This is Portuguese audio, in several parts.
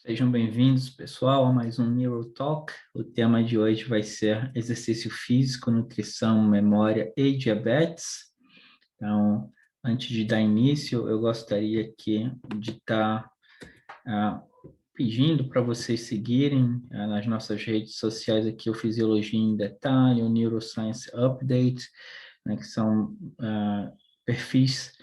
Sejam bem-vindos, pessoal, a mais um NeuroTalk. O tema de hoje vai ser exercício físico, nutrição, memória e diabetes. Então, antes de dar início, eu gostaria aqui de estar pedindo para vocês seguirem nas nossas redes sociais aqui o Fisiologia em Detalhe, o Neuroscience Update, né, que são perfis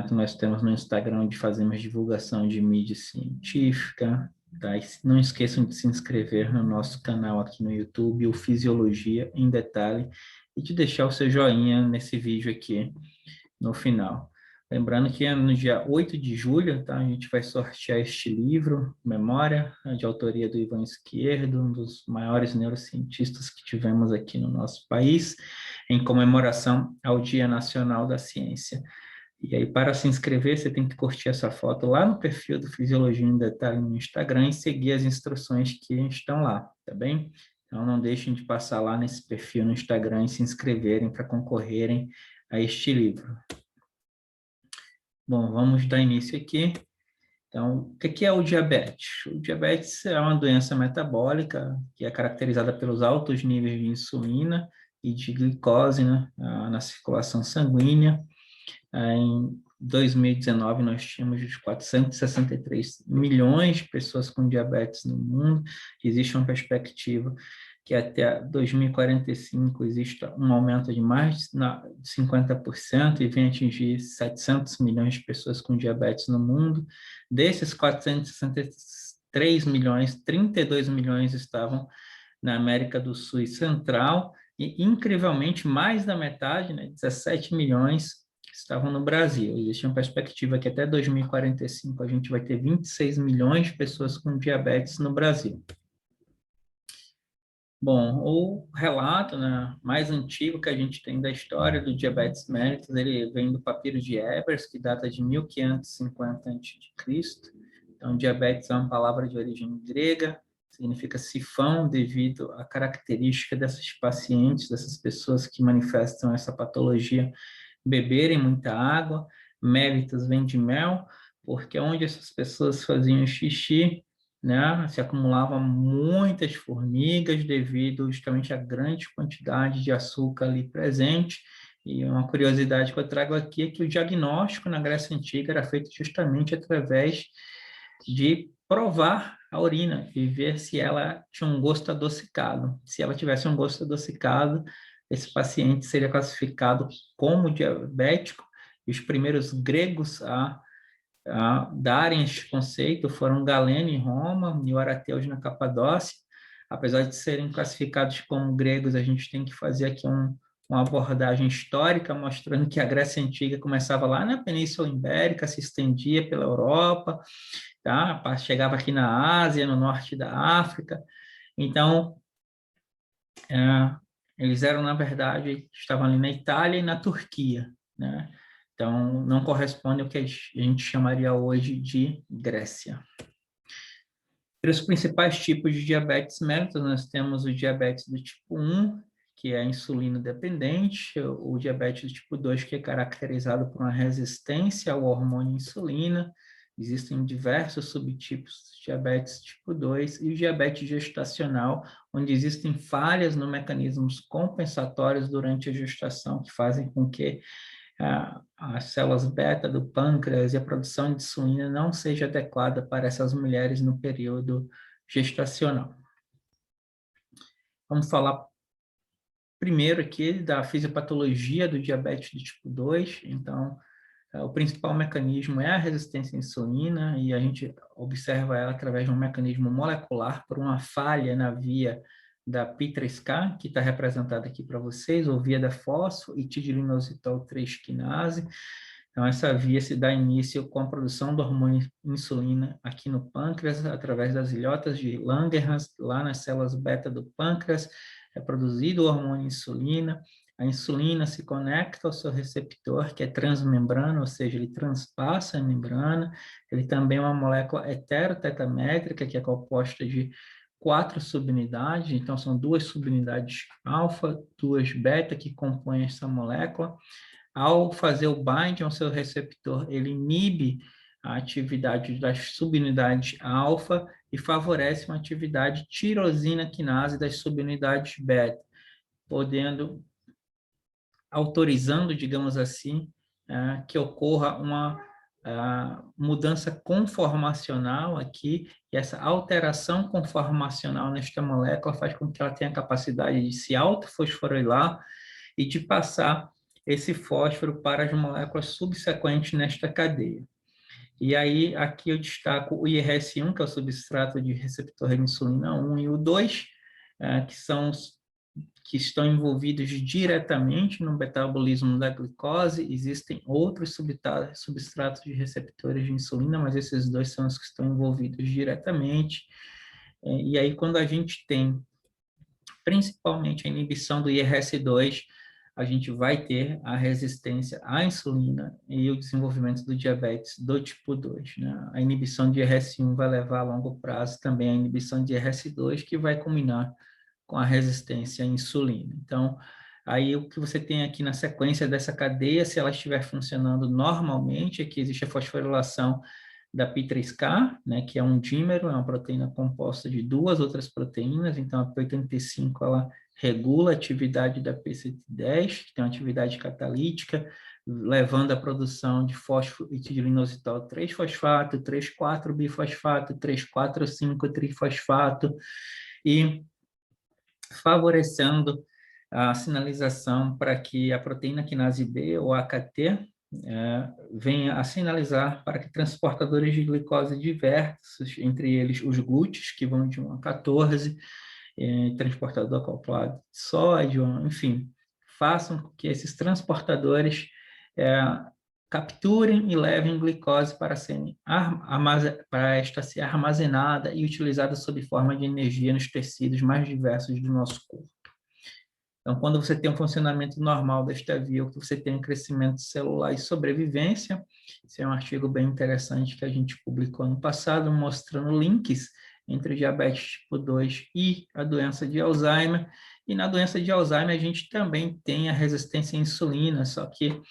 que nós temos no Instagram, onde fazemos divulgação de mídia científica, tá? E não esqueçam de se inscrever no nosso canal aqui no YouTube, o Fisiologia em Detalhe, e de deixar o seu joinha nesse vídeo aqui no final. Lembrando que no dia 8 de julho, tá, a gente vai sortear este livro, Memória, de autoria do Ivan Esquerdo, um dos maiores neurocientistas que tivemos aqui no nosso país, em comemoração ao Dia Nacional da Ciência. E aí, para se inscrever, você tem que curtir essa foto lá no perfil do Fisiologia em Detalhe no Instagram e seguir as instruções que estão lá, tá bem? Então, não deixem de passar lá nesse perfil no Instagram e se inscreverem para concorrerem a este livro. Bom, vamos dar início aqui. Então, o que é o diabetes? O diabetes é uma doença metabólica que é caracterizada pelos altos níveis de insulina e de glicose, né, na circulação sanguínea. Em 2019, nós tínhamos 463 milhões de pessoas com diabetes no mundo. Existe uma perspectiva que até 2045 exista um aumento de mais de 50% e venha atingir 700 milhões de pessoas com diabetes no mundo. Desses 463 milhões, 32 milhões estavam na América do Sul e Central, e incrivelmente mais da metade, né, 17 milhões, estavam no Brasil. Existe uma perspectiva que até 2045 a gente vai ter 26 milhões de pessoas com diabetes no Brasil. Bom, o relato, né, mais antigo que a gente tem da história do diabetes mellitus, ele vem do papiro de Ebers, que data de 1550 a.C. Então, diabetes é uma palavra de origem grega, significa sifão, devido à característica dessas pacientes, dessas pessoas que manifestam essa patologia, beberem muita água. Mellitus vem de mel, porque onde essas pessoas faziam xixi, né, se acumulavam muitas formigas devido justamente à grande quantidade de açúcar ali presente. E uma curiosidade que eu trago aqui é que o diagnóstico na Grécia Antiga era feito justamente através de provar a urina e ver se ela tinha um gosto adocicado. Se ela tivesse um gosto adocicado, esse paciente seria classificado como diabético. E os primeiros gregos a darem este conceito foram Galeno em Roma e Orateus na Capadócia. Apesar de serem classificados como gregos, a gente tem que fazer aqui uma abordagem histórica, mostrando que a Grécia Antiga começava lá na Península Ibérica, se estendia pela Europa, tá? Chegava aqui na Ásia, no norte da África. Então, eles eram, na verdade, estavam ali na Itália e na Turquia, né? Então, não corresponde ao que a gente chamaria hoje de Grécia. Entre os principais tipos de diabetes mellitus, nós temos o diabetes do tipo 1, que é insulino dependente, o diabetes do tipo 2, que é caracterizado por uma resistência ao hormônio insulina. Existem diversos subtipos de diabetes tipo 2 e o diabetes gestacional, onde existem falhas no mecanismos compensatórios durante a gestação, que fazem com que as células beta do pâncreas e a produção de insulina não seja adequada para essas mulheres no período gestacional. Vamos falar primeiro aqui da fisiopatologia do diabetes do tipo 2. Então, o principal mecanismo é a resistência à insulina, e a gente observa ela através de um mecanismo molecular por uma falha na via da PI3K, que está representada aqui para vocês, ou via da fosfo-itidilinositol 3 quinase. Então, essa via se dá início com a produção do hormônio insulina aqui no pâncreas, através das ilhotas de Langerhans, lá nas células beta do pâncreas, é produzido o hormônio insulina. A insulina se conecta ao seu receptor, que é transmembrana, ou seja, ele transpassa a membrana. Ele também é uma molécula heterotetamétrica, que é composta de 4 subunidades, então são 2 subunidades alfa, 2 beta, que compõem essa molécula. Ao fazer o bind ao seu receptor, ele inibe a atividade das subunidades alfa e favorece uma atividade tirosina quinase das subunidades beta, autorizando, digamos assim, que ocorra uma mudança conformacional aqui, e essa alteração conformacional nesta molécula faz com que ela tenha a capacidade de se autofosforilar e de passar esse fósforo para as moléculas subsequentes nesta cadeia. E aí, aqui eu destaco o IRS1, que é o substrato de receptor de insulina 1 e o 2, que são os que estão envolvidos diretamente no metabolismo da glicose. Existem outros substratos de receptores de insulina, mas esses dois são os que estão envolvidos diretamente. E aí, quando a gente tem, principalmente, a inibição do IRS2, a gente vai ter a resistência à insulina e o desenvolvimento do diabetes do tipo 2. Né? A inibição de IRS1 vai levar a longo prazo também a inibição de IRS2, que vai culminar com a resistência à insulina. Então, aí o que você tem aqui na sequência dessa cadeia, se ela estiver funcionando normalmente, é que existe a fosforilação da P3K, né, que é um dímero, é uma proteína composta de duas outras proteínas, então a P85 ela regula a atividade da P110, que tem uma atividade catalítica, levando à produção de fosfoetidilinositol 3-fosfato, 3,4-bifosfato, 3,4,5-trifosfato, e favorecendo a sinalização para que a proteína quinase B, ou AKT, venha a sinalizar para que transportadores de glicose diversos, entre eles os glúteos, que vão de 1 a 14, transportador acoplado de sódio, enfim, façam com que esses transportadores capturem e levem glicose para esta ser armazenada e utilizada sob forma de energia nos tecidos mais diversos do nosso corpo. Então, quando você tem um funcionamento normal desta via, você tem um crescimento celular e sobrevivência. Esse é um artigo bem interessante que a gente publicou ano passado, mostrando links entre o diabetes tipo 2 e a doença de Alzheimer. E na doença de Alzheimer, a gente também tem a resistência à insulina, só que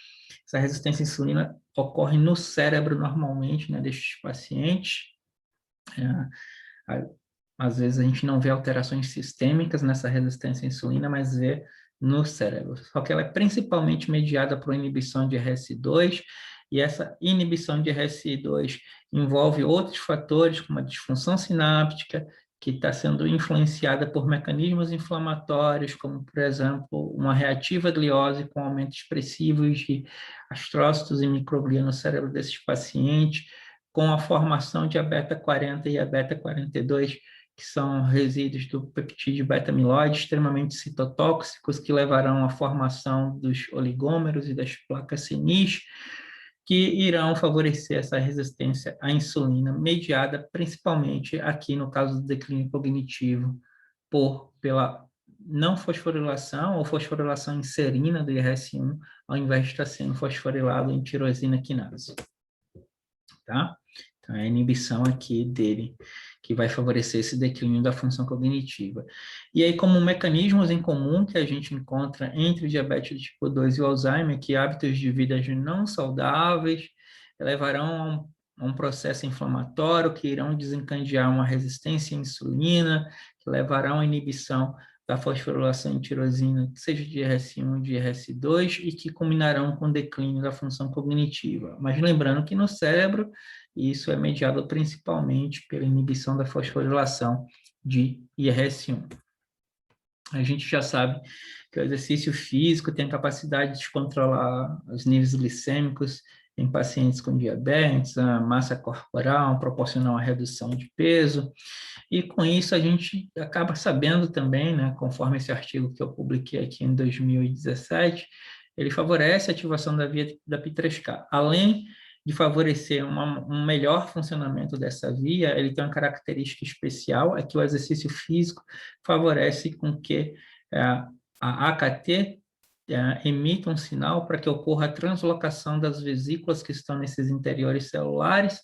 essa resistência à insulina ocorre no cérebro normalmente, né, destes pacientes. Às vezes a gente não vê alterações sistêmicas nessa resistência à insulina, mas vê no cérebro. Só que ela é principalmente mediada por inibição de RS2, e essa inibição de RS2 envolve outros fatores, como a disfunção sináptica, que está sendo influenciada por mecanismos inflamatórios, como, por exemplo, uma reativa gliose com aumento expressivo de astrócitos e microglia no cérebro desses pacientes, com a formação de a beta-40 e a beta-42, que são resíduos do peptídeo beta-amiloide extremamente citotóxicos, que levarão à formação dos oligômeros e das placas senis, que irão favorecer essa resistência à insulina, mediada principalmente aqui no caso do declínio cognitivo, pela não fosforilação ou fosforilação em serina do IRS1, ao invés de estar sendo fosforilado em tirosina quinase. Tá? Então, é a inibição aqui dele que vai favorecer esse declínio da função cognitiva. E aí, como mecanismos em comum que a gente encontra entre o diabetes tipo 2 e o Alzheimer, que hábitos de vida não saudáveis levarão a um processo inflamatório que irão desencadear uma resistência à insulina, que levarão à inibição da fosforilação em tirosina, seja de IRS1 ou de IRS2, e que culminarão com o declínio da função cognitiva. Mas lembrando que no cérebro, isso é mediado principalmente pela inibição da fosforilação de IRS1. A gente já sabe que o exercício físico tem a capacidade de controlar os níveis glicêmicos em pacientes com diabetes, a massa corporal, proporcionar uma redução de peso, e com isso a gente acaba sabendo também, né, conforme esse artigo que eu publiquei aqui em 2017, ele favorece a ativação da via da P3K. Além de favorecer um melhor funcionamento dessa via, ele tem uma característica especial, é que o exercício físico favorece com que a AKT emita um sinal para que ocorra a translocação das vesículas que estão nesses interiores celulares,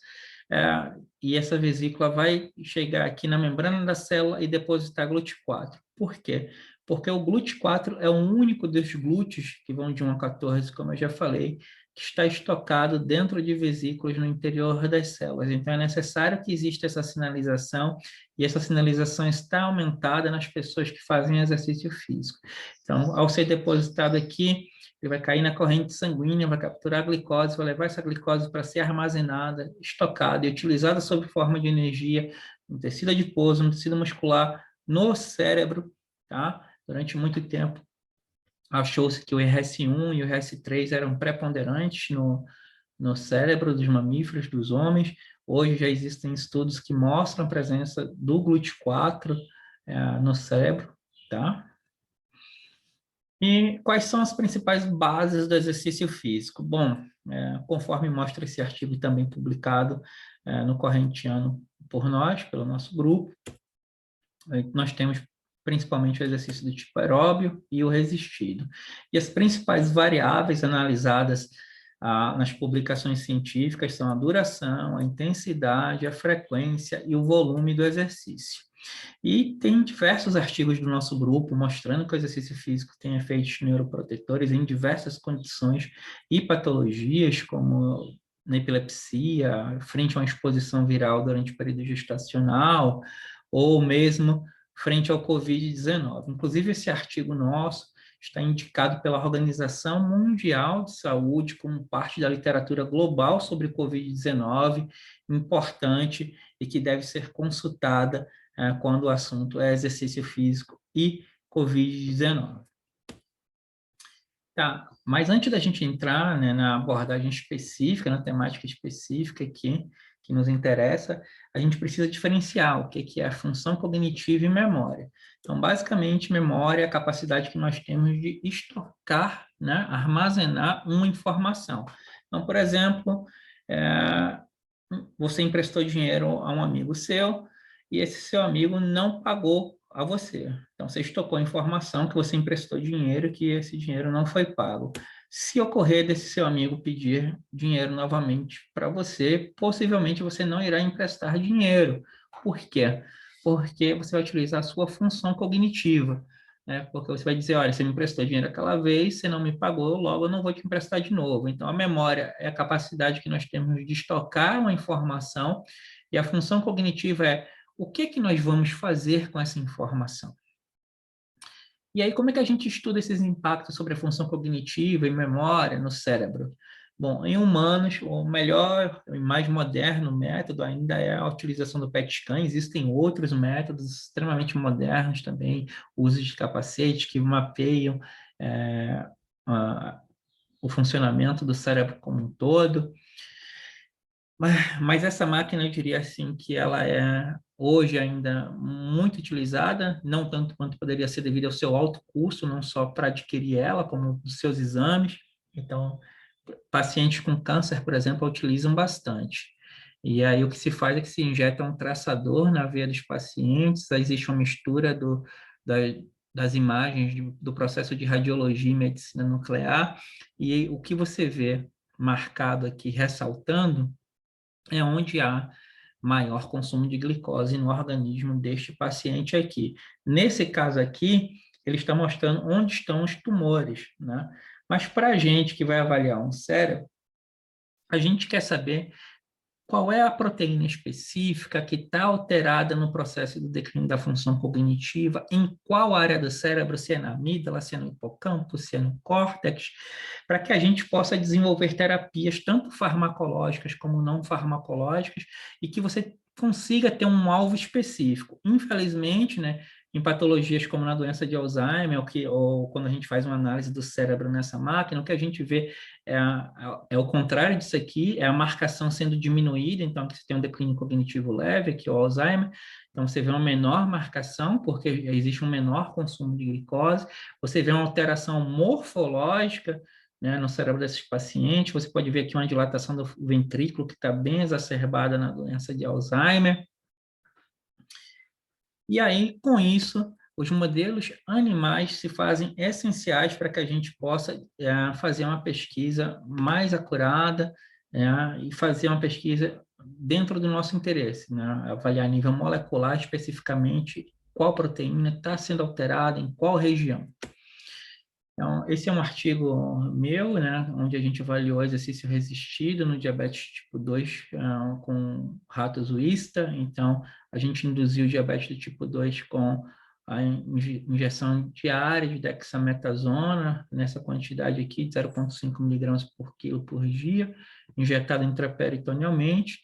e essa vesícula vai chegar aqui na membrana da célula e depositar GLUT4. Por quê? Porque o GLUT4 é o único dos glúteos, que vão de 1 a 14, como eu já falei, que está estocado dentro de vesículas no interior das células. Então, é necessário que exista essa sinalização, e essa sinalização está aumentada nas pessoas que fazem exercício físico. Então, ao ser depositado aqui, ele vai cair na corrente sanguínea, vai capturar a glicose, vai levar essa glicose para ser armazenada, estocada e utilizada sob forma de energia no tecido adiposo, no tecido muscular, no cérebro, tá? Durante muito tempo, achou-se que o RS1 e o RS3 eram preponderantes no cérebro dos mamíferos, dos homens. Hoje já existem estudos que mostram a presença do GLUT4 no cérebro, tá? E quais são as principais bases do exercício físico? Bom, conforme mostra esse artigo também publicado no Correntiano por nós, pelo nosso grupo, nós temos principalmente o exercício do tipo aeróbio e o resistido. E as principais variáveis analisadas nas publicações científicas são a duração, a intensidade, a frequência e o volume do exercício. E tem diversos artigos do nosso grupo mostrando que o exercício físico tem efeitos neuroprotetores em diversas condições e patologias, como na epilepsia, frente a uma exposição viral durante o período gestacional, ou mesmo frente ao Covid-19. Inclusive, esse artigo nosso está indicado pela Organização Mundial de Saúde como parte da literatura global sobre Covid-19, importante e que deve ser consultada quando o assunto é exercício físico e Covid-19. Tá, mas antes da gente entrar, né, na abordagem específica, na temática específica aqui, que nos interessa, a gente precisa diferenciar o que é função cognitiva e memória. Então, basicamente, memória é a capacidade que nós temos de estocar, né, armazenar uma informação. Então, por exemplo, você emprestou dinheiro a um amigo seu e esse seu amigo não pagou a você. Então, você estocou a informação que você emprestou dinheiro e que esse dinheiro não foi pago. Se ocorrer desse seu amigo pedir dinheiro novamente para você, possivelmente você não irá emprestar dinheiro. Por quê? Porque você vai utilizar a sua função cognitiva, né? Porque você vai dizer, olha, você me emprestou dinheiro aquela vez, você não me pagou, logo eu não vou te emprestar de novo. Então, a memória é a capacidade que nós temos de estocar uma informação, e a função cognitiva é o que nós vamos fazer com essa informação. E aí, como é que a gente estuda esses impactos sobre a função cognitiva e memória no cérebro? Bom, em humanos, o melhor e mais moderno método ainda é a utilização do PET scan. Existem outros métodos extremamente modernos também, o uso de capacetes que mapeiam o funcionamento do cérebro como um todo. Mas essa máquina, eu diria assim, que ela é hoje ainda muito utilizada, não tanto quanto poderia ser devido ao seu alto custo, não só para adquirir ela, como dos seus exames. Então, pacientes com câncer, por exemplo, a utilizam bastante. E aí o que se faz é que se injeta um traçador na veia dos pacientes, aí existe uma mistura da, das imagens do processo de radiologia e medicina nuclear, e o que você vê marcado aqui, ressaltando, é onde há maior consumo de glicose no organismo deste paciente aqui. Nesse caso aqui, ele está mostrando onde estão os tumores, né? Mas para a gente que vai avaliar um cérebro, a gente quer saber qual é a proteína específica que está alterada no processo do declínio da função cognitiva, em qual área do cérebro, se é na amígdala, se é no hipocampo, se é no córtex, para que a gente possa desenvolver terapias tanto farmacológicas como não farmacológicas e que você consiga ter um alvo específico. Infelizmente, né, em patologias como na doença de Alzheimer, ou quando a gente faz uma análise do cérebro nessa máquina, o que a gente vê é o contrário disso aqui, é a marcação sendo diminuída, então você tem um declínio cognitivo leve, que é o Alzheimer, então você vê uma menor marcação, porque existe um menor consumo de glicose, você vê uma alteração morfológica, né, no cérebro desses pacientes, você pode ver aqui uma dilatação do ventrículo que está bem exacerbada na doença de Alzheimer. E aí, com isso, os modelos animais se fazem essenciais para que a gente possa fazer uma pesquisa mais acurada, e fazer uma pesquisa dentro do nosso interesse, né? Avaliar a nível molecular especificamente qual proteína está sendo alterada em qual região. Então, esse é um artigo meu, né, onde a gente avaliou exercício resistido no diabetes tipo 2 com ratos WISTA. Então, a gente induziu o diabetes do tipo 2 com a injeção diária de dexametasona, nessa quantidade aqui, de 0,5 miligramas por quilo por dia, injetada intraperitonealmente.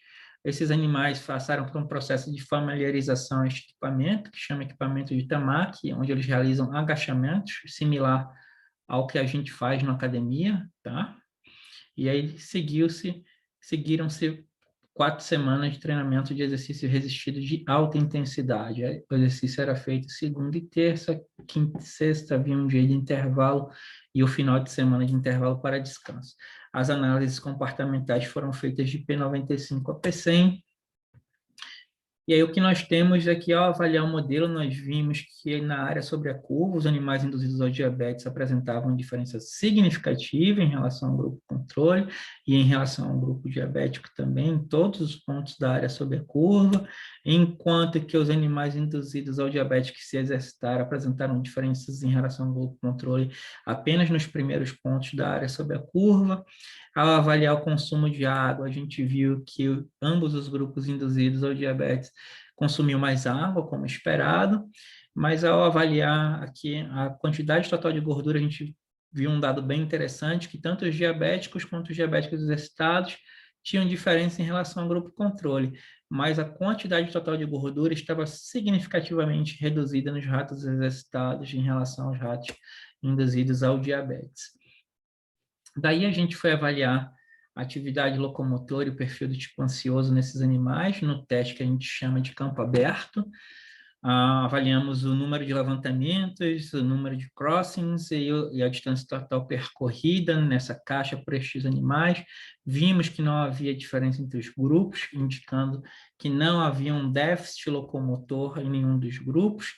Esses animais passaram por um processo de familiarização a este equipamento, que chama equipamento de Tamaki, onde eles realizam agachamentos, similar ao que a gente faz na academia, tá? E aí seguiram-se 4 semanas de treinamento de exercício resistido de alta intensidade. O exercício era feito segunda e terça, quinta e sexta, havia um dia de intervalo e o final de semana de intervalo para descanso. As análises comportamentais foram feitas de P95 a P100, e aí o que nós temos aqui, ao avaliar o modelo, nós vimos que na área sobre a curva, os animais induzidos ao diabetes apresentavam diferença significativa em relação ao grupo controle e em relação ao grupo diabético também, em todos os pontos da área sobre a curva, enquanto que os animais induzidos ao diabetes que se exercitaram apresentaram diferenças em relação ao grupo controle apenas nos primeiros pontos da área sobre a curva. Ao avaliar o consumo de água, a gente viu que ambos os grupos induzidos ao diabetes consumiu mais água, como esperado, mas ao avaliar aqui a quantidade total de gordura, a gente viu um dado bem interessante, que tanto os diabéticos quanto os diabéticos exercitados tinham diferença em relação ao grupo controle, mas a quantidade total de gordura estava significativamente reduzida nos ratos exercitados em relação aos ratos induzidos ao diabetes. Daí a gente foi avaliar a atividade locomotora e o perfil do tipo ansioso nesses animais, no teste que a gente chama de campo aberto. Avaliamos o número de levantamentos, o número de crossings e a distância total percorrida nessa caixa por estes animais. Vimos que não havia diferença entre os grupos, indicando que não havia um déficit locomotor em nenhum dos grupos.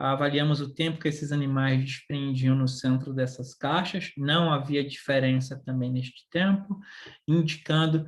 Avaliamos o tempo que esses animais desprendiam no centro dessas caixas, não havia diferença também neste tempo, indicando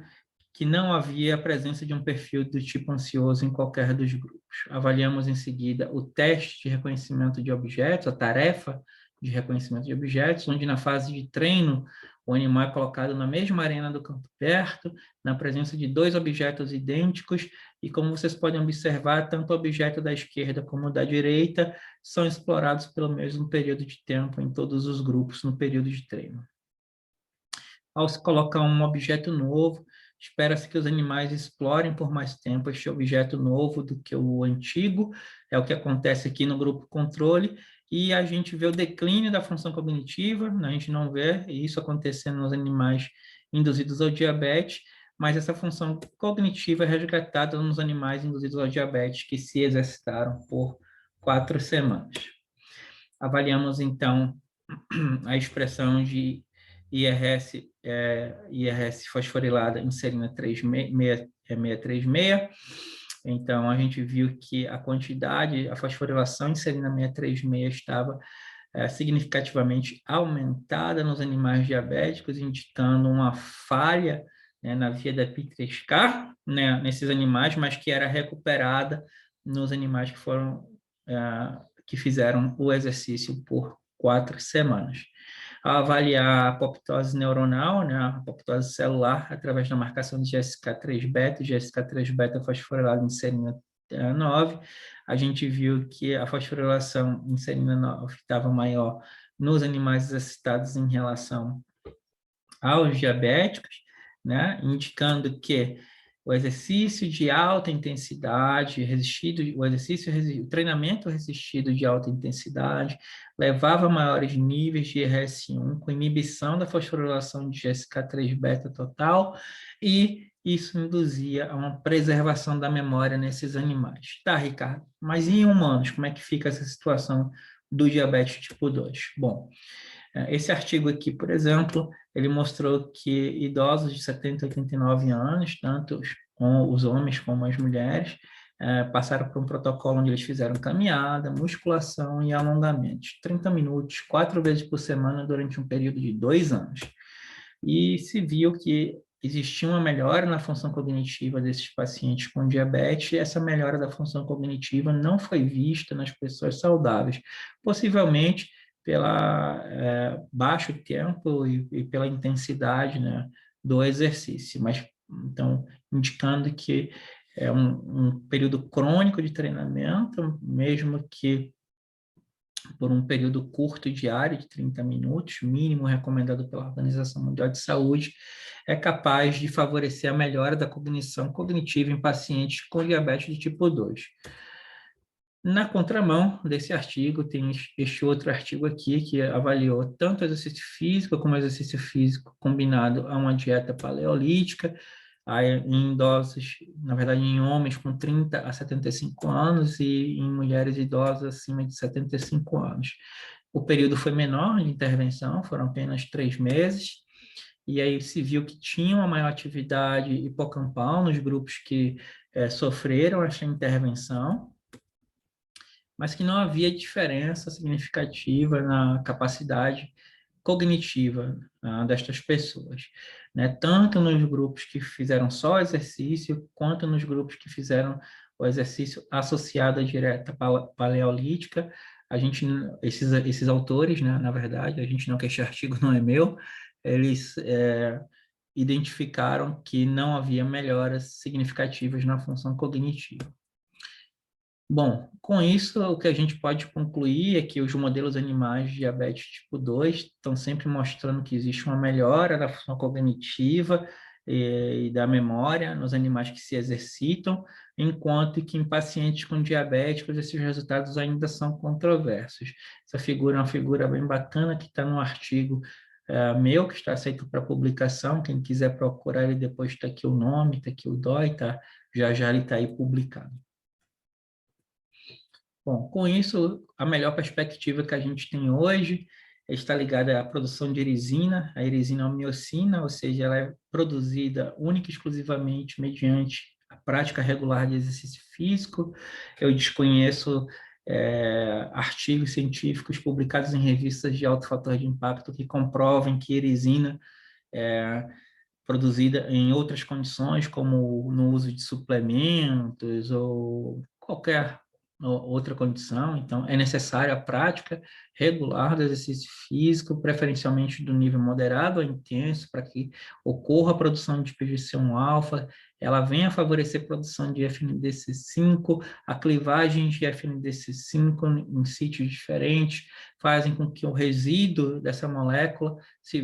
que não havia a presença de um perfil do tipo ansioso em qualquer dos grupos. Avaliamos em seguida o teste de reconhecimento de objetos, a tarefa de reconhecimento de objetos, onde na fase de treino o animal é colocado na mesma arena do campo aberto, na presença de 2 objetos idênticos, e como vocês podem observar, tanto o objeto da esquerda como o da direita são explorados pelo mesmo período de tempo em todos os grupos no período de treino. Ao se colocar um objeto novo, espera-se que os animais explorem por mais tempo este objeto novo do que o antigo, é o que acontece aqui no grupo controle, e a gente vê o declínio da função cognitiva, a gente não vê isso acontecendo nos animais induzidos ao diabetes, mas essa função cognitiva é resgatada nos animais induzidos ao diabetes que se exercitaram por 4 semanas. Avaliamos, então, a expressão de IRS fosforilada em serina 636. Então, a gente viu que a quantidade, a fosforilação em serina 636 estava significativamente aumentada nos animais diabéticos, indicando uma falha, né, na via da PI3K, né, nesses animais, mas que era recuperada nos animais que fizeram o exercício por 4 semanas. A avaliar a apoptose neuronal, né, a apoptose celular, através da marcação de GSK3-beta, GSK3-beta fosforilado em serina 9, a gente viu que a fosforilação em serina 9 estava maior nos animais exercitados em relação aos diabéticos, né, indicando que o exercício de alta intensidade, o treinamento resistido de alta intensidade levava a maiores níveis de RS1 com inibição da fosforilação de GSK3-beta total, e isso induzia a uma preservação da memória nesses animais. Tá, Ricardo? Mas em humanos, como é que fica essa situação do diabetes tipo 2? Bom, esse artigo aqui, por exemplo, ele mostrou que idosos de 70 a 89 anos, tanto os homens como as mulheres, passaram por um protocolo onde eles fizeram caminhada, musculação e alongamentos, 30 minutos, 4 vezes por semana, durante um período de 2 anos. E se viu que existia uma melhora na função cognitiva desses pacientes com diabetes, e essa melhora da função cognitiva não foi vista nas pessoas saudáveis, possivelmente pela baixo tempo e pela intensidade, né, do exercício, mas então indicando que é um período crônico de treinamento, mesmo que por um período curto diário de 30 minutos, mínimo recomendado pela Organização Mundial de Saúde, é capaz de favorecer a melhora da cognição cognitiva em pacientes com diabetes de tipo 2. Na contramão desse artigo, tem este outro artigo aqui que avaliou tanto exercício físico como exercício físico combinado a uma dieta paleolítica, em idosos, na verdade, em homens com 30 a 75 anos e em mulheres idosas acima de 75 anos. O período foi menor de intervenção, foram apenas 3 meses, e aí se viu que tinha uma maior atividade hipocampal nos grupos que sofreram essa intervenção, mas que não havia diferença significativa na capacidade cognitiva destas pessoas, né? Tanto nos grupos que fizeram só exercício, quanto nos grupos que fizeram o exercício associado à dieta paleolítica. A gente, esses autores, né, na verdade, a gente não, que este artigo não é meu, eles identificaram que não havia melhoras significativas na função cognitiva. Bom, com isso, o que a gente pode concluir é que os modelos animais de diabetes tipo 2 estão sempre mostrando que existe uma melhora da função cognitiva e da memória nos animais que se exercitam, enquanto que em pacientes com diabéticos esses resultados ainda são controversos. Essa figura é uma figura bem bacana que está no artigo meu, que está aceito para publicação. Quem quiser procurar ele depois, está aqui o nome, está aqui o DOI, tá? Já já ele está aí publicado. Bom, com isso, a melhor perspectiva que a gente tem hoje está ligada à produção de erisina. A erisina é uma miocina, ou seja, ela é produzida única e exclusivamente mediante a prática regular de exercício físico. Eu desconheço artigos científicos publicados em revistas de alto fator de impacto que comprovem que erisina é produzida em outras condições, como no uso de suplementos ou qualquer outra condição. Então, é necessária a prática regular do exercício físico, preferencialmente do nível moderado a intenso, para que ocorra a produção de PGC1-alfa, ela venha a favorecer a produção de FNDC5, a clivagem de FNDC5 em sítios diferentes, fazem com que o resíduo dessa molécula se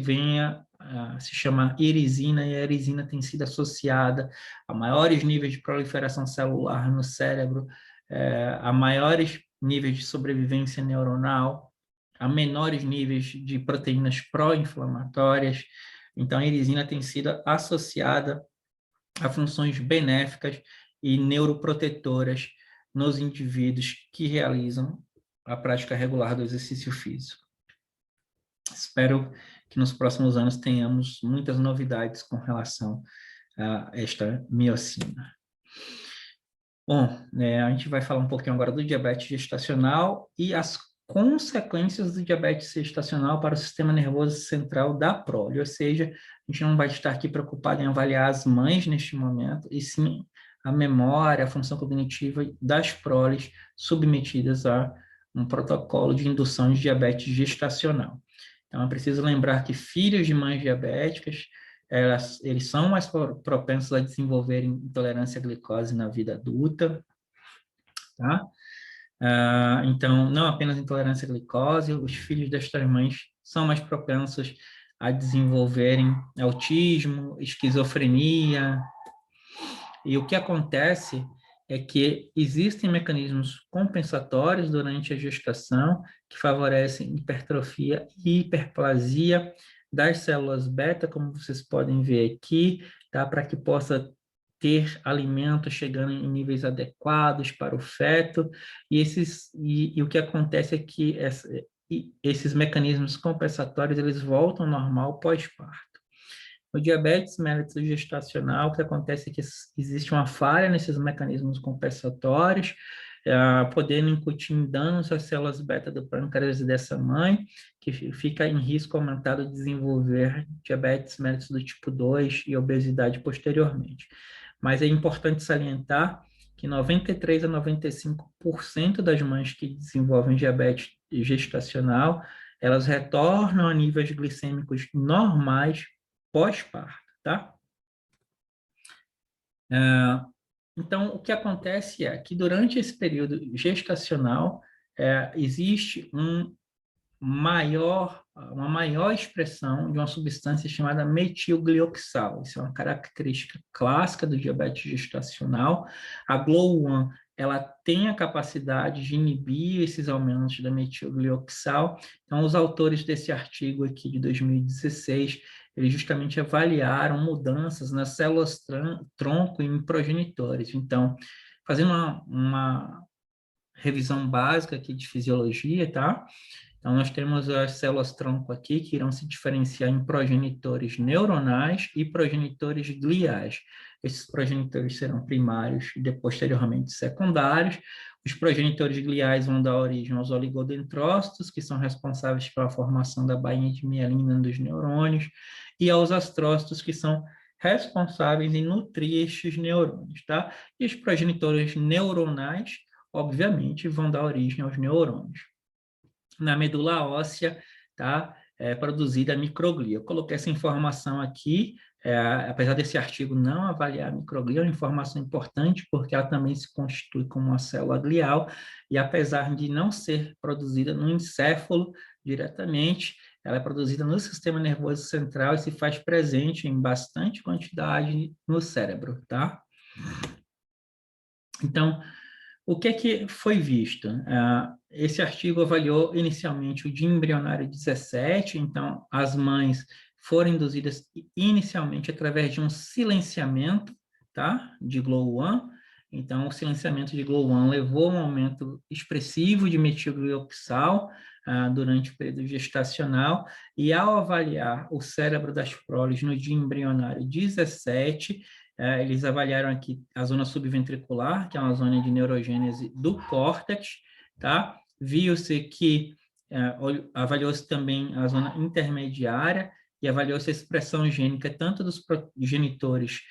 chama erisina, e a erisina tem sido associada a maiores níveis de proliferação celular no cérebro, a maiores níveis de sobrevivência neuronal, a menores níveis de proteínas pró-inflamatórias. Então, a erisina tem sido associada a funções benéficas e neuroprotetoras nos indivíduos que realizam a prática regular do exercício físico. Espero que nos próximos anos tenhamos muitas novidades com relação a esta miocina. Bom, a gente vai falar um pouquinho agora do diabetes gestacional e as consequências do diabetes gestacional para o sistema nervoso central da prole, ou seja, a gente não vai estar aqui preocupado em avaliar as mães neste momento, e sim a memória, a função cognitiva das proles submetidas a um protocolo de indução de diabetes gestacional. Então, é preciso lembrar que filhos de mães diabéticas eles são mais propensos a desenvolverem intolerância à glicose na vida adulta, tá? Então, não apenas intolerância à glicose, os filhos destas mães são mais propensos a desenvolverem autismo, esquizofrenia, e o que acontece é que existem mecanismos compensatórios durante a gestação que favorecem hipertrofia e hiperplasia das células beta, como vocês podem ver aqui, tá? Para que possa ter alimento chegando em níveis adequados para o feto, e o que acontece é que esses mecanismos compensatórios eles voltam ao normal pós-parto. O diabetes mellitus gestacional, o que acontece é que existe uma falha nesses mecanismos compensatórios, podendo incutir danos às células beta do pâncreas dessa mãe, que fica em risco aumentado de desenvolver diabetes mellitus do tipo 2 e obesidade posteriormente. Mas é importante salientar que 93% a 95% das mães que desenvolvem diabetes gestacional, elas retornam a níveis glicêmicos normais pós-parto, tá? Então, o que acontece é que durante esse período gestacional, existe uma maior expressão de uma substância chamada metilglioxal. Isso é uma característica clássica do diabetes gestacional. A GLO-1, ela tem a capacidade de inibir esses aumentos da metilglioxal. Então, os autores desse artigo aqui de 2016, eles justamente avaliaram mudanças nas células tronco em progenitores. Então, fazendo uma revisão básica aqui de fisiologia, tá? Então, nós temos as células-tronco aqui, que irão se diferenciar em progenitores neuronais e progenitores gliais. Esses progenitores serão primários e posteriormente secundários. Os progenitores gliais vão dar origem aos oligodendrócitos, que são responsáveis pela formação da bainha de mielina dos neurônios, e aos astrócitos, que são responsáveis em nutrir estes neurônios, tá? E os progenitores neuronais, obviamente, vão dar origem aos neurônios. Na medula óssea, tá? É produzida a microglia. Eu coloquei essa informação aqui, apesar desse artigo não avaliar a microglia, é uma informação importante, porque ela também se constitui como uma célula glial, e apesar de não ser produzida no encéfalo diretamente, ela é produzida no sistema nervoso central e se faz presente em bastante quantidade no cérebro, tá? Então, o que foi visto? Esse artigo avaliou inicialmente o dia embrionário 17, então as mães foram induzidas inicialmente através de um silenciamento, tá? De GLO-1. Então, o silenciamento de GLO-1 levou a um aumento expressivo de metilglioxal durante o período gestacional, e ao avaliar o cérebro das proles no dia embrionário 17, eles avaliaram aqui a zona subventricular, que é uma zona de neurogênese do córtex, tá? Viu-se que avaliou-se também a zona intermediária e avaliou-se a expressão gênica tanto dos progenitores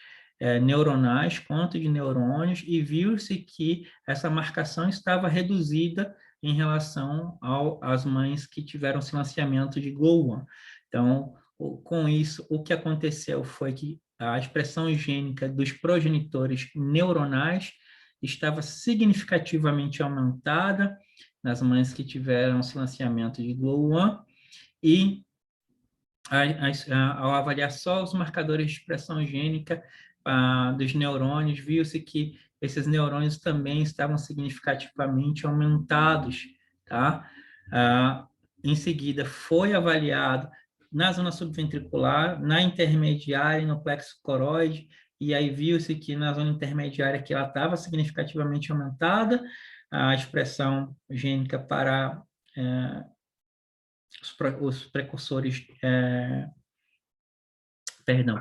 neuronais quanto de neurônios, e viu-se que essa marcação estava reduzida em relação às mães que tiveram silenciamento de GLO-1. Então, com isso, o que aconteceu foi que a expressão gênica dos progenitores neuronais estava significativamente aumentada nas mães que tiveram silenciamento de GLO-1, e ao avaliar só os marcadores de expressão gênica dos neurônios, viu-se que esses neurônios também estavam significativamente aumentados, tá? Em seguida, foi avaliado na zona subventricular, na intermediária e no plexo coroide, e aí viu-se que na zona intermediária que ela estava significativamente aumentada, a expressão gênica para os precursores,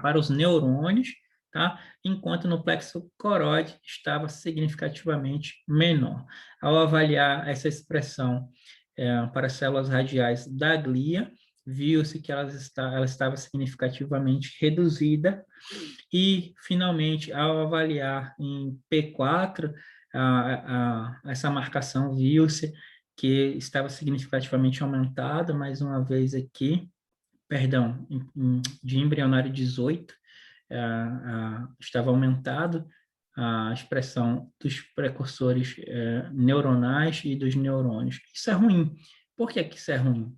para os neurônios, tá? Enquanto no plexo coroide estava significativamente menor. Ao avaliar essa expressão para células radiais da glia, viu-se que ela estava significativamente reduzida, e, finalmente, ao avaliar em P4, essa marcação viu-se que estava significativamente aumentada, mais uma vez aqui, perdão, de embrionário 18, estava aumentado a expressão dos precursores neuronais e dos neurônios. Isso é ruim. Por que isso é ruim?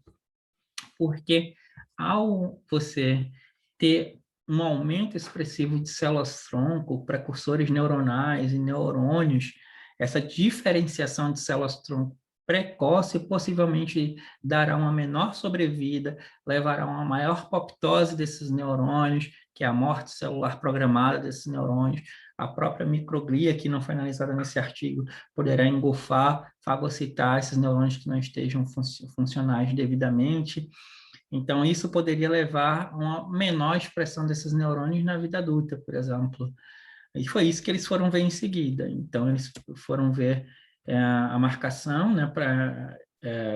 Porque ao você ter um aumento expressivo de células-tronco, precursores neuronais e neurônios, essa diferenciação de células-tronco precoce possivelmente dará uma menor sobrevida, levará a uma maior apoptose desses neurônios, que é a morte celular programada desses neurônios. A própria microglia, que não foi analisada nesse artigo, poderá engolfar, fagocitar esses neurônios que não estejam funcionais devidamente. Então, isso poderia levar a uma menor expressão desses neurônios na vida adulta, por exemplo. E foi isso que eles foram ver em seguida. Então, eles foram ver a marcação, né,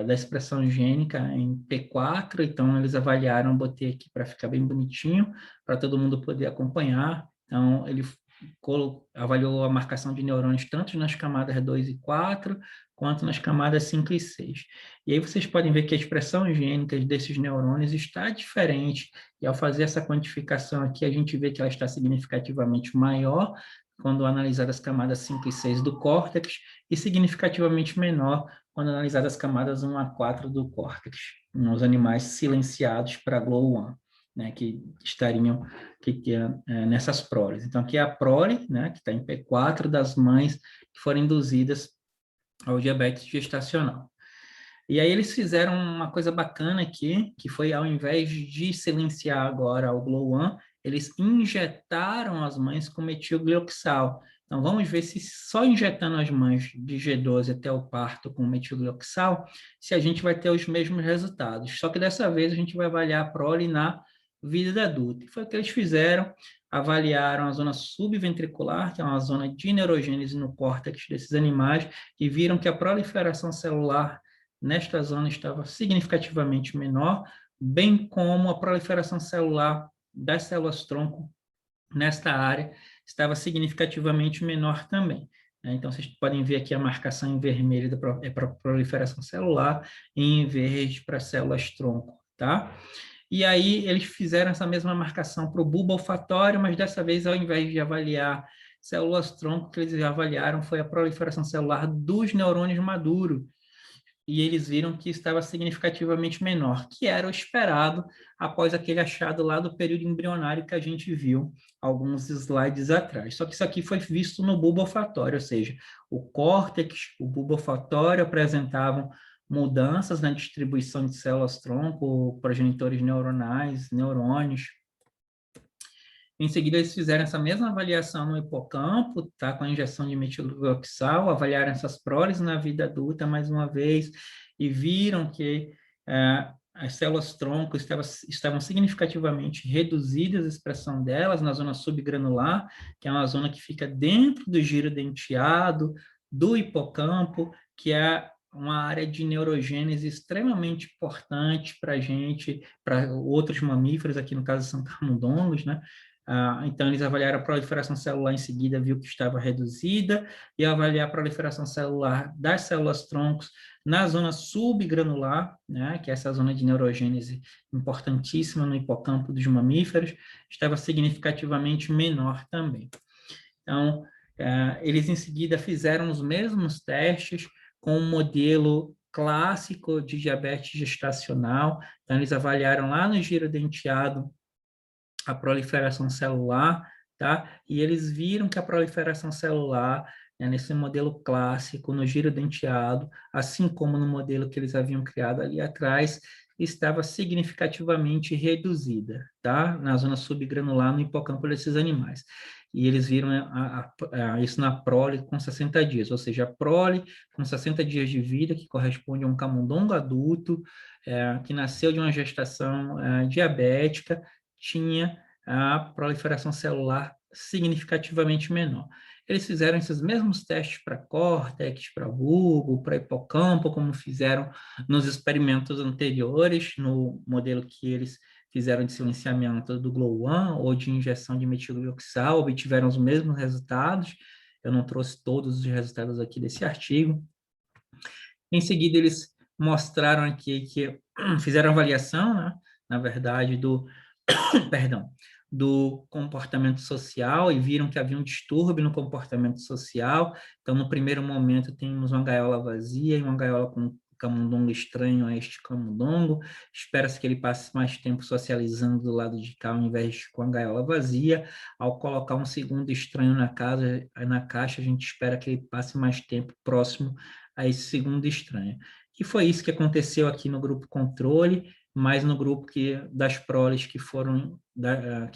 da expressão gênica em P4, então eles avaliaram, botei aqui para ficar bem bonitinho, para todo mundo poder acompanhar. Então, avaliou a marcação de neurônios tanto nas camadas 2 e 4, quanto nas camadas 5 e 6. E aí vocês podem ver que a expressão gênica desses neurônios está diferente, e ao fazer essa quantificação aqui, a gente vê que ela está significativamente maior quando analisar as camadas 5 e 6 do córtex, e significativamente menor quando analisar as camadas 1 a 4 do córtex, nos animais silenciados para GLO1, né, que estariam nessas proles. Então, aqui é a prole, né, que está em P4, das mães que foram induzidas ao diabetes gestacional. E aí eles fizeram uma coisa bacana aqui, que foi, ao invés de silenciar agora o GLO1, eles injetaram as mães com metilglioxal. Então, vamos ver se só injetando as mães de G12 até o parto com metilglioxal, se a gente vai ter os mesmos resultados. Só que dessa vez a gente vai avaliar a prole na vida adulta. E foi o que eles fizeram, avaliaram a zona subventricular, que é uma zona de neurogênese no córtex desses animais, e viram que a proliferação celular nesta zona estava significativamente menor, bem como a proliferação celular das células-tronco nesta área estava significativamente menor também. Então, vocês podem ver aqui a marcação em vermelho para proliferação celular e em verde para células-tronco, tá? E aí, eles fizeram essa mesma marcação para o bulbo olfatório, mas dessa vez, ao invés de avaliar células-tronco, o que eles avaliaram foi a proliferação celular dos neurônios maduros, e eles viram que estava significativamente menor, que era o esperado após aquele achado lá do período embrionário que a gente viu alguns slides atrás. Só que isso aqui foi visto no bulbo olfatório, ou seja, o córtex, o bulbo olfatório apresentavam mudanças na distribuição de células-tronco, progenitores neuronais, neurônios. Em seguida, eles fizeram essa mesma avaliação no hipocampo, tá, com a injeção de metilglioxal, avaliaram essas proles na vida adulta mais uma vez e viram que as células-tronco estavam significativamente reduzidas a expressão delas na zona subgranular, que é uma zona que fica dentro do giro denteado, do hipocampo, que é uma área de neurogênese extremamente importante para a gente, para outros mamíferos, aqui no caso são camundongos, né? Então, eles avaliaram a proliferação celular em seguida, viu que estava reduzida, e avaliar a proliferação celular das células-troncos na zona subgranular, né, que é essa zona de neurogênese importantíssima no hipocampo dos mamíferos, estava significativamente menor também. Então, eles em seguida fizeram os mesmos testes com um modelo clássico de diabetes gestacional. Então, eles avaliaram lá no giro denteado a proliferação celular, tá? E eles viram que a proliferação celular, né, nesse modelo clássico, no giro denteado, assim como no modelo que eles haviam criado ali atrás, estava significativamente reduzida, tá? Na zona subgranular, no hipocampo desses animais. E eles viram isso na prole com 60 dias, ou seja, a prole com 60 dias de vida, que corresponde a um camundongo adulto, que nasceu de uma gestação diabética, tinha a proliferação celular significativamente menor. Eles fizeram esses mesmos testes para córtex, para bulbo, para hipocampo, como fizeram nos experimentos anteriores, no modelo que eles fizeram de silenciamento do GLO1 ou de injeção de metilglioxal, obtiveram os mesmos resultados. Eu não trouxe todos os resultados aqui desse artigo. Em seguida, eles mostraram aqui que fizeram avaliação, né, na verdade, perdão, do comportamento social e viram que havia um distúrbio no comportamento social. Então, no primeiro momento, temos uma gaiola vazia e uma gaiola com um camundongo estranho a este camundongo. Espera-se que ele passe mais tempo socializando do lado de cá, ao invés de com a gaiola vazia. Ao colocar um segundo estranho na caixa, a gente espera que ele passe mais tempo próximo a esse segundo estranho. E foi isso que aconteceu aqui no grupo controle, mas no grupo das proles que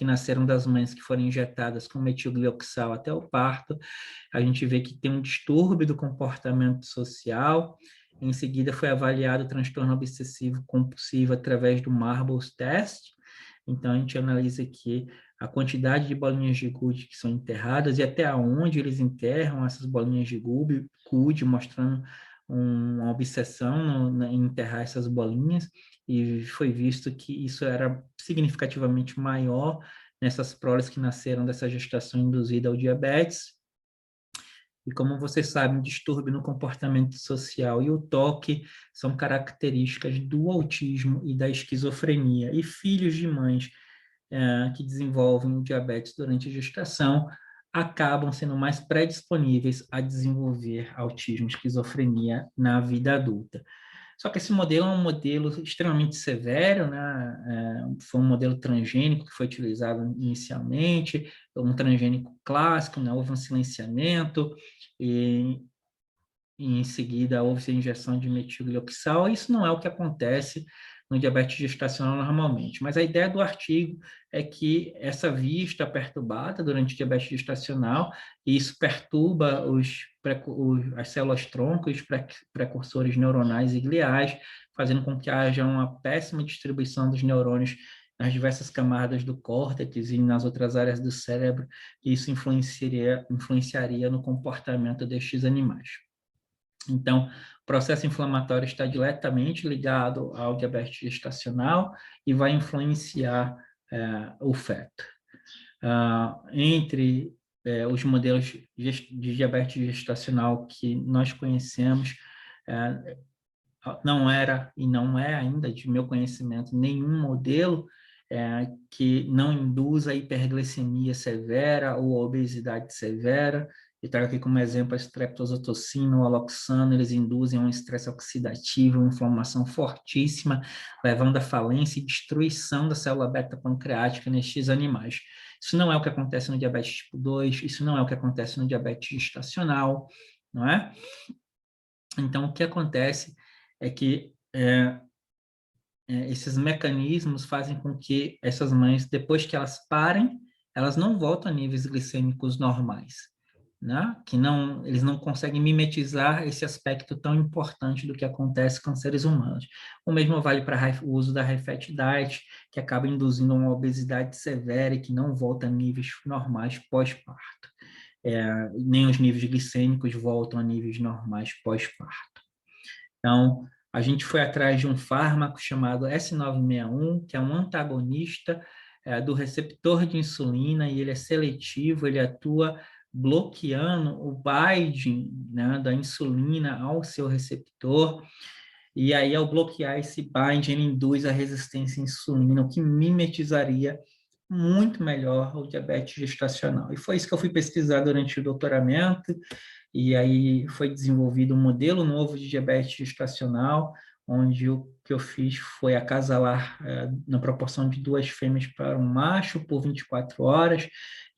nasceram das mães que foram injetadas com metilglioxal até o parto, a gente vê que tem um distúrbio do comportamento social. Em seguida, foi avaliado o transtorno obsessivo compulsivo através do Marbles Test. Então, a gente analisa aqui a quantidade de bolinhas de gude que são enterradas e até onde eles enterram essas bolinhas de gude, mostrando uma obsessão em enterrar essas bolinhas, e foi visto que isso era significativamente maior nessas proles que nasceram dessa gestação induzida ao diabetes. E como vocês sabem, o distúrbio no comportamento social e o toque são características do autismo e da esquizofrenia. E filhos de mães que desenvolvem o diabetes durante a gestação acabam sendo mais predisponíveis a desenvolver autismo e esquizofrenia na vida adulta. Só que esse modelo é um modelo extremamente severo, né? Foi um modelo transgênico que foi utilizado inicialmente, um transgênico clássico, né? Houve um silenciamento, e em seguida houve a injeção de metilglioxal. Isso não é o que acontece no diabetes gestacional normalmente, mas a ideia do artigo é que essa via está perturbada durante o diabetes gestacional, e isso perturba as células-tronco, os precursores neuronais e gliais, fazendo com que haja uma péssima distribuição dos neurônios nas diversas camadas do córtex e nas outras áreas do cérebro, e isso influenciaria no comportamento destes animais. Então, o processo inflamatório está diretamente ligado ao diabetes gestacional e vai influenciar o feto. Entre os modelos de diabetes gestacional que nós conhecemos, não era e não é ainda, de meu conhecimento, nenhum modelo que não induza a hiperglicemia severa ou a obesidade severa. Eu trago aqui como exemplo a streptozotocina, o aloxano, eles induzem um estresse oxidativo, uma inflamação fortíssima, levando à falência e destruição da célula beta-pancreática nestes animais. Isso não é o que acontece no diabetes tipo 2, isso não é o que acontece no diabetes gestacional, não é? Então, o que acontece é que esses mecanismos fazem com que essas mães, depois que elas parem, elas não voltam a níveis glicêmicos normais, né? Que não, eles não conseguem mimetizar esse aspecto tão importante do que acontece com seres humanos. O mesmo vale para o uso da high fat diet, que acaba induzindo uma obesidade severa e que não volta a níveis normais pós-parto. Nem os níveis glicêmicos voltam a níveis normais pós-parto. Então, a gente foi atrás de um fármaco chamado S961, que é um antagonista do receptor de insulina, e ele é seletivo, ele atua bloqueando o binding, né, da insulina ao seu receptor, e aí, ao bloquear esse binding, ele induz a resistência à insulina, o que mimetizaria muito melhor o diabetes gestacional. E foi isso que eu fui pesquisar durante o doutoramento, e aí foi desenvolvido um modelo novo de diabetes gestacional, onde o que eu fiz foi acasalar na proporção de 2 fêmeas para um macho por 24 horas,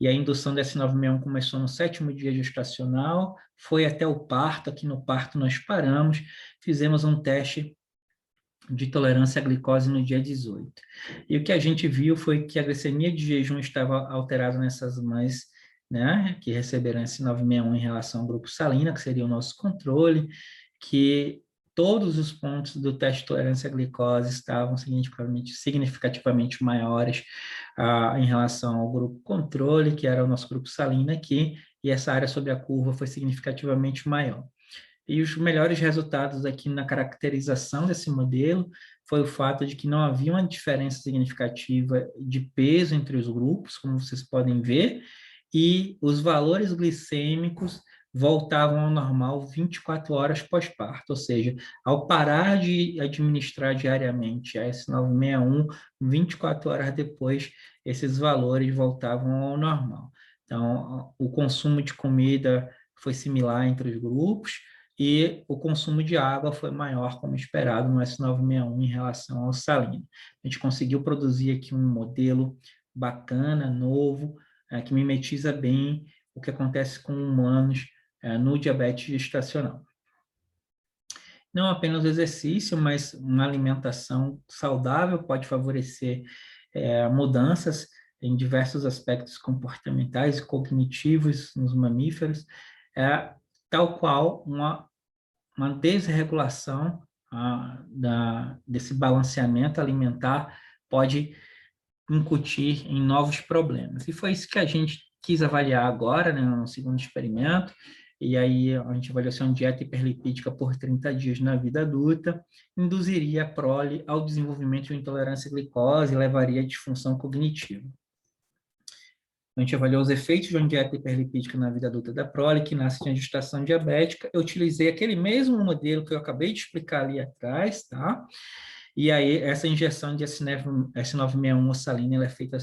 e a indução da S961 começou no 7º dia gestacional, foi até o parto. Aqui no parto nós paramos, fizemos um teste de tolerância à glicose no dia 18. E o que a gente viu foi que a glicemia de jejum estava alterada nessas mães, né, que receberam esse 961 em relação ao grupo salina, que seria o nosso controle, que todos os pontos do teste de tolerância à glicose estavam significativamente maiores em relação ao grupo controle, que era o nosso grupo salina aqui, e essa área sobre a curva foi significativamente maior. E os melhores resultados aqui na caracterização desse modelo foi o fato de que não havia uma diferença significativa de peso entre os grupos, como vocês podem ver, e os valores glicêmicos voltavam ao normal 24 horas pós-parto, ou seja, ao parar de administrar diariamente a S961, 24 horas depois, esses valores voltavam ao normal. Então, o consumo de comida foi similar entre os grupos, e o consumo de água foi maior, como esperado, no S961 em relação ao salino. A gente conseguiu produzir aqui um modelo bacana, novo, que mimetiza bem o que acontece com humanos no diabetes gestacional. Não apenas o exercício, mas uma alimentação saudável pode favorecer mudanças em diversos aspectos comportamentais e cognitivos nos mamíferos, tal qual uma desregulação desse balanceamento alimentar pode incutir em novos problemas. E foi isso que a gente quis avaliar agora, né, no segundo experimento, e aí a gente avaliou se uma dieta hiperlipídica por 30 dias na vida adulta induziria a prole ao desenvolvimento de intolerância à glicose e levaria à disfunção cognitiva. A gente avaliou os efeitos de uma dieta hiperlipídica na vida adulta da prole, que nasce de uma gestação diabética. Eu utilizei aquele mesmo modelo que eu acabei de explicar ali atrás, tá? E aí, essa injeção de S961 ossalina, ela é feita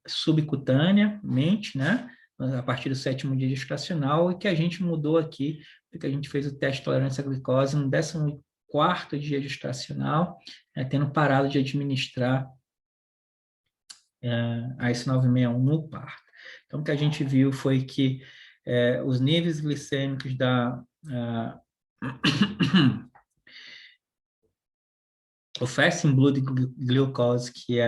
subcutaneamente, né? A partir do 7º dia gestacional, e que a gente mudou aqui, porque a gente fez o teste de tolerância à glicose no 14º dia gestacional, tendo parado de administrar a S961 no parto. Então, o que a gente viu foi que os níveis glicêmicos o fasting blood glucose, que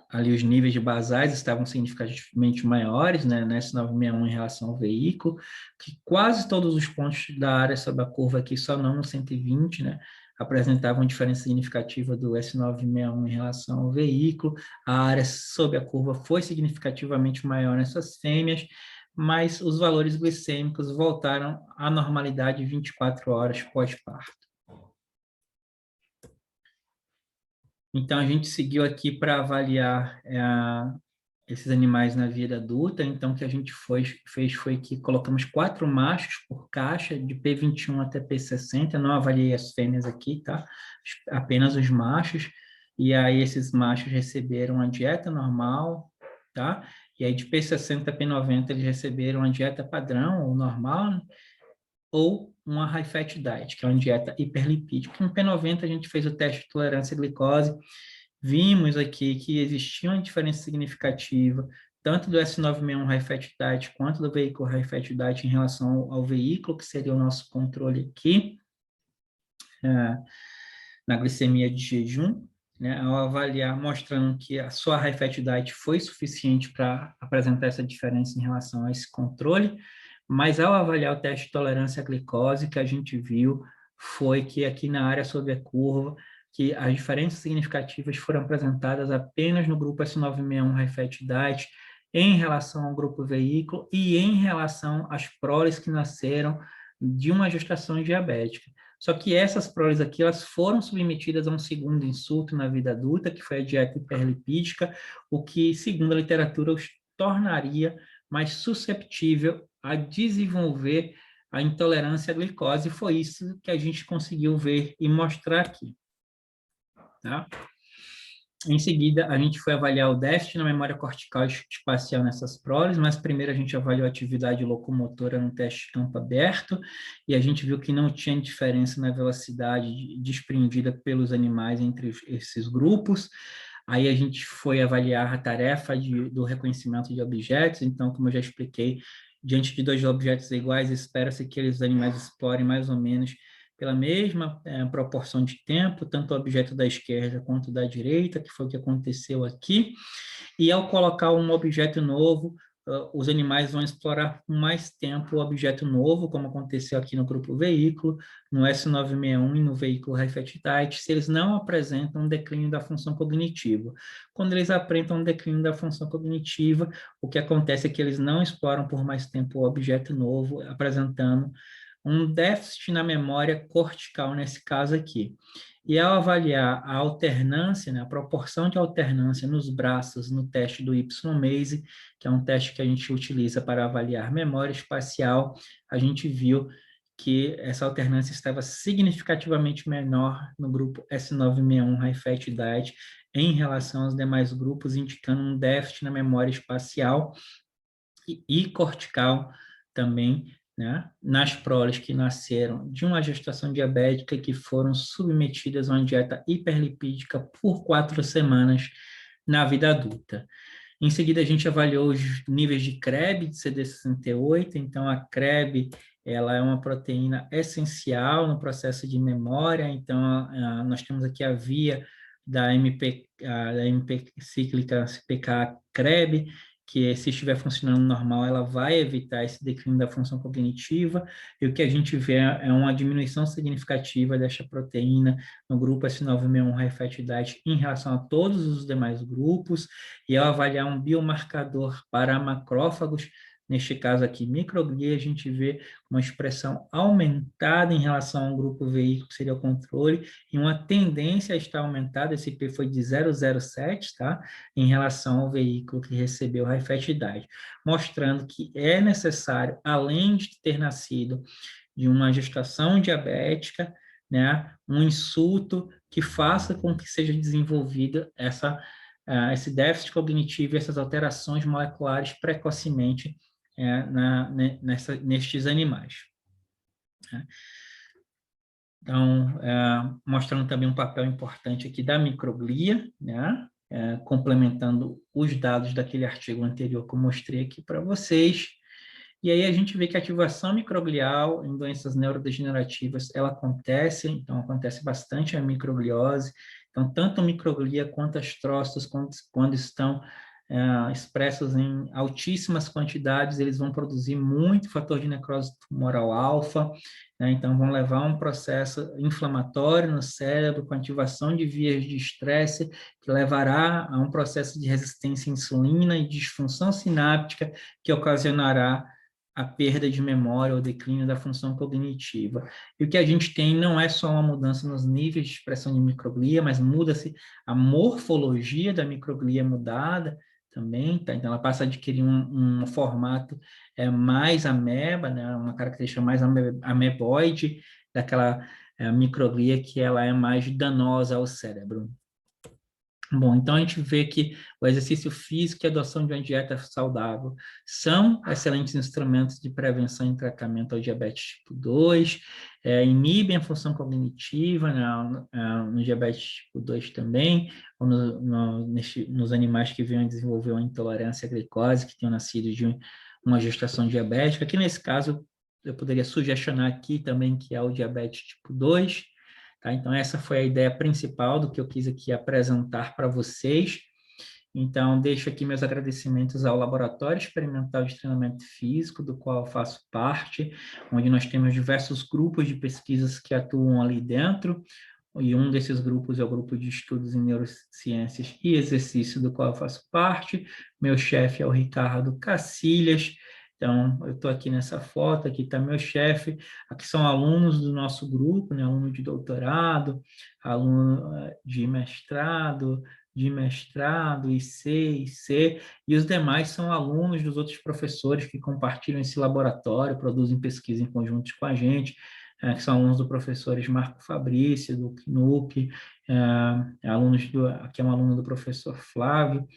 ali os níveis de basais estavam significativamente maiores, né, na S961 em relação ao veículo, que quase todos os pontos da área sob a curva aqui, só não no 120, né, apresentavam diferença significativa do S961 em relação ao veículo. A área sob a curva foi significativamente maior nessas fêmeas, mas os valores glicêmicos voltaram à normalidade 24 horas pós-parto. Então, a gente seguiu aqui para avaliar esses animais na vida adulta. Então, o que a gente fez foi que colocamos 4 machos por caixa, de P21 até P60. Eu não avaliei as fêmeas aqui, tá? Apenas os machos. E aí, esses machos receberam a dieta normal, tá? E aí, de P60 a P90, eles receberam a dieta padrão, ou normal, ou uma high fat diet, que é uma dieta hiperlipídica. No P90 a gente fez o teste de tolerância à glicose, vimos aqui que existia uma diferença significativa, tanto do S961 high fat diet quanto do veículo high fat diet em relação ao veículo, que seria o nosso controle aqui, na glicemia de jejum, né, ao avaliar, mostrando que a sua high fat diet foi suficiente para apresentar essa diferença em relação a esse controle, mas ao avaliar o teste de tolerância à glicose, que a gente viu foi que aqui na área sob a curva, que as diferenças significativas foram apresentadas apenas no grupo S961 High Fat Diet, em relação ao grupo veículo e em relação às proles que nasceram de uma gestação diabética. Só que essas proles aqui, elas foram submetidas a um segundo insulto na vida adulta, que foi a dieta hiperlipídica, o que, segundo a literatura, os tornaria mais susceptível a desenvolver a intolerância à glicose. Foi isso que a gente conseguiu ver e mostrar aqui. Tá? Em seguida, a gente foi avaliar o déficit na memória cortical espacial nessas proles, mas primeiro a gente avaliou a atividade locomotora no teste de campo aberto, e a gente viu que não tinha diferença na velocidade desprendida pelos animais entre esses grupos. Aí a gente foi avaliar a tarefa do reconhecimento de objetos. Então, como eu já expliquei, diante de 2 objetos iguais, espera-se que os animais explorem mais ou menos pela mesma proporção de tempo, tanto o objeto da esquerda quanto da direita, que foi o que aconteceu aqui. E ao colocar um objeto novo, os animais vão explorar com mais tempo o objeto novo, como aconteceu aqui no grupo veículo, no S961 e no veículo High Fat Diet, se eles não apresentam um declínio da função cognitiva. Quando eles apresentam um declínio da função cognitiva, o que acontece é que eles não exploram por mais tempo o objeto novo, apresentando um déficit na memória cortical nesse caso aqui. E ao avaliar a alternância, né, a proporção de alternância nos braços no teste do Y-Maze, que é um teste que a gente utiliza para avaliar memória espacial, a gente viu que essa alternância estava significativamente menor no grupo S961 High Fat Diet em relação aos demais grupos, indicando um déficit na memória espacial e cortical também, né, nas proles que nasceram de uma gestação diabética e que foram submetidas a uma dieta hiperlipídica por 4 semanas na vida adulta. Em seguida, a gente avaliou os níveis de CREB de CD68. Então, a CREB ela é uma proteína essencial no processo de memória. Então, nós temos aqui a via da MP cíclica PK-CREB, que se estiver funcionando normal, ela vai evitar esse declínio da função cognitiva, e o que a gente vê é uma diminuição significativa desta proteína no grupo S961 High Fat Diet em relação a todos os demais grupos, e ao avaliar um biomarcador para macrófagos neste caso aqui, microglia, a gente vê uma expressão aumentada em relação ao grupo veículo, que seria o controle, e uma tendência a estar aumentada, esse P foi de 0,07, tá? Em relação ao veículo que recebeu Raifetidade, mostrando que é necessário, além de ter nascido de uma gestação diabética, né, um insulto que faça com que seja desenvolvida esse déficit cognitivo e essas alterações moleculares precocemente nestes animais. Né? Então, mostrando também um papel importante aqui da microglia, né? Complementando os dados daquele artigo anterior que eu mostrei aqui para vocês. E aí a gente vê que a ativação microglial em doenças neurodegenerativas, ela acontece, então acontece bastante a microgliose. Então, tanto a microglia quanto as trócitos, quando estão expressos em altíssimas quantidades, eles vão produzir muito fator de necrose tumoral alfa, né? Então vão levar a um processo inflamatório no cérebro, com ativação de vias de estresse, que levará a um processo de resistência à insulina e disfunção sináptica, que ocasionará a perda de memória ou declínio da função cognitiva. E o que a gente tem não é só uma mudança nos níveis de expressão de microglia, mas muda-se a morfologia da microglia mudada também, tá? Então ela passa a adquirir um formato mais ameba, né? Uma característica mais ameboide daquela microglia que ela é mais danosa ao cérebro. Bom, então a gente vê que o exercício físico e a adoção de uma dieta saudável são excelentes instrumentos de prevenção e tratamento ao diabetes tipo 2, inibem a função cognitiva, né, no diabetes tipo 2 também, ou nos animais que venham a desenvolver uma intolerância à glicose, que tenham nascido de uma gestação diabética, que nesse caso eu poderia sugestionar aqui também que é o diabetes tipo 2, tá? Então, essa foi a ideia principal do que eu quis aqui apresentar para vocês. Então, deixo aqui meus agradecimentos ao Laboratório Experimental de Treinamento Físico, do qual eu faço parte, onde nós temos diversos grupos de pesquisas que atuam ali dentro, e um desses grupos é o grupo de estudos em neurociências e exercício, do qual eu faço parte. Meu chefe é o Ricardo Cacilhas. Então, eu estou aqui nessa foto, aqui está meu chefe, aqui são alunos do nosso grupo, né? Aluno de doutorado, aluno de mestrado, IC, e os demais são alunos dos outros professores que compartilham esse laboratório, produzem pesquisa em conjunto com a gente, que são alunos do professores Marco Fabrício, do CNUP, aqui é um aluno do professor Flávio,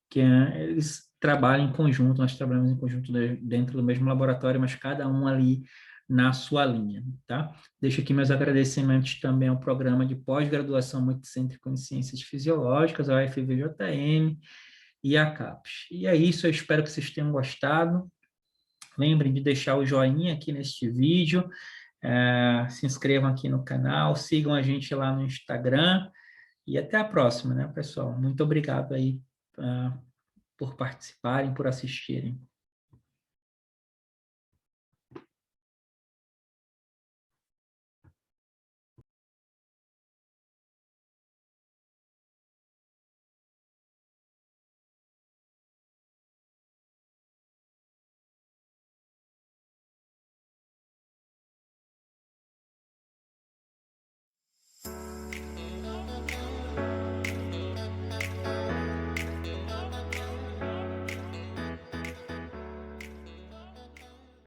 que eles trabalham em conjunto, nós trabalhamos em conjunto dentro do mesmo laboratório, mas cada um ali na sua linha, tá? Deixo aqui meus agradecimentos também ao programa de pós-graduação multicêntrico em Ciências Fisiológicas, a UFVJM e a CAPES. E é isso, eu espero que vocês tenham gostado. Lembrem de deixar o joinha aqui neste vídeo, se inscrevam aqui no canal, sigam a gente lá no Instagram e até a próxima, né, pessoal? Muito obrigado aí por participarem, por assistirem.